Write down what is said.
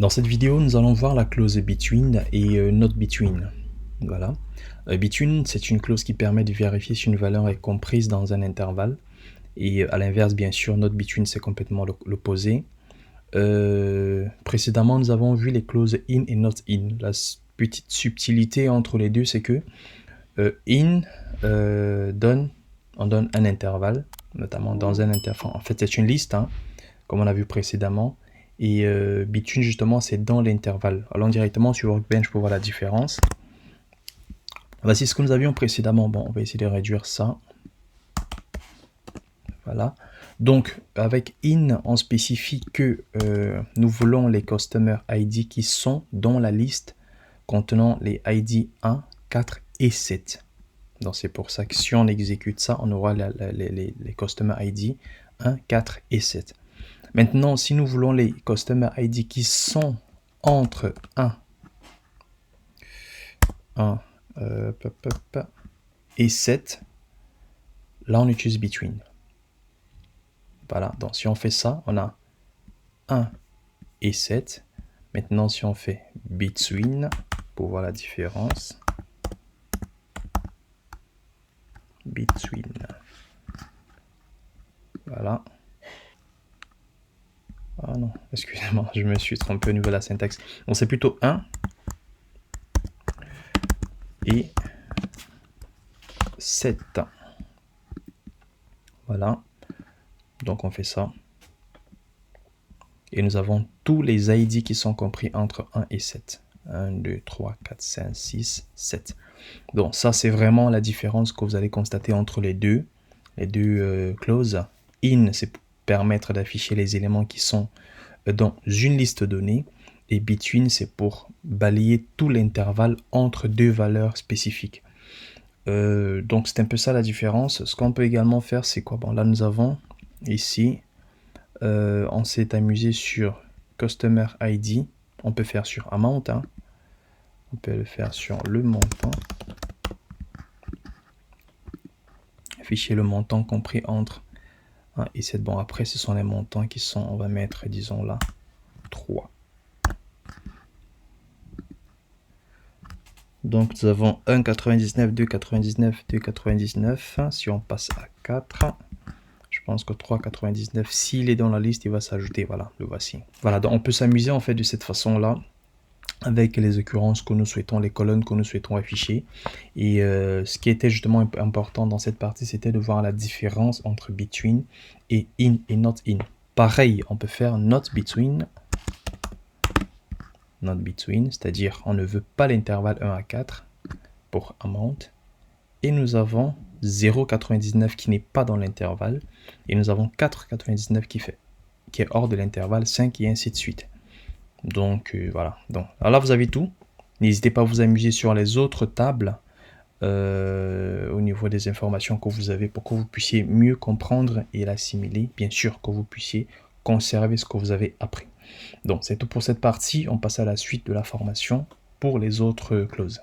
Dans cette vidéo, nous allons voir la clause between et not between. Voilà. Between, c'est une clause qui permet de vérifier si une valeur est comprise dans un intervalle. Et à l'inverse, bien sûr, not between, c'est complètement l'opposé. Précédemment, nous avons vu les clauses in et not in. La petite subtilité entre les deux, c'est que in on donne un intervalle, notamment dans un intervalle. En fait, c'est une liste, hein, comme on a vu précédemment. Et between, justement, c'est dans l'intervalle. Allons directement sur Workbench pour voir la différence. Voici ce que nous avions précédemment. Bon, on va essayer de réduire ça. Voilà. Donc, avec in, on spécifie que nous voulons les Customer ID qui sont dans la liste contenant les ID 1, 4 et 7. Donc, c'est pour ça que si on exécute ça, on aura les Customer ID 1, 4 et 7. Maintenant, si nous voulons les Customer ID qui sont entre 1 et 7, là on utilise between. Voilà, donc si on fait ça, on a 1 et 7. Maintenant, si on fait between, pour voir la différence, between, voilà. Ah non, excusez-moi, je me suis trompé au niveau de la syntaxe. Donc c'est plutôt 1 et 7. Voilà. Donc on fait ça. Et nous avons tous les ID qui sont compris entre 1 et 7. 1, 2, 3, 4, 5, 6, 7. Donc ça, c'est vraiment la différence que vous allez constater entre les deux clauses. In, c'est pour permettre d'afficher les éléments qui sont dans une liste donnée. Et between, c'est pour balayer tout l'intervalle entre deux valeurs spécifiques. Donc c'est un peu ça la différence. Ce qu'on peut également faire, c'est quoi? Bon, là nous avons ici, on s'est amusé sur Customer ID. On peut faire sur Amount. Hein. On peut le faire sur le montant. Afficher le montant compris entre 1 et 7. Bon, après, ce sont les montants qui sont, on va mettre, disons là, 3. Donc, nous avons 1,99, 2,99, 2,99. Si on passe à 4, je pense que 3,99, s'il est dans la liste, il va s'ajouter. Voilà, le voici. Voilà, donc on peut s'amuser en fait de cette façon-là, avec les occurrences que nous souhaitons, les colonnes que nous souhaitons afficher. Et ce qui était justement important dans cette partie, c'était de voir la différence entre between et in et not in. Pareil, on peut faire not between, c'est-à-dire on ne veut pas l'intervalle 1 à 4 pour amount. Et nous avons 0,99 qui n'est pas dans l'intervalle. Et nous avons 4,99 qui est hors de l'intervalle, 5 et ainsi de suite. Donc voilà. Donc alors là vous avez tout. N'hésitez pas à vous amuser sur les autres tables au niveau des informations que vous avez pour que vous puissiez mieux comprendre et l'assimiler. Bien sûr que vous puissiez conserver ce que vous avez appris. Donc c'est tout pour cette partie. On passe à la suite de la formation pour les autres clauses.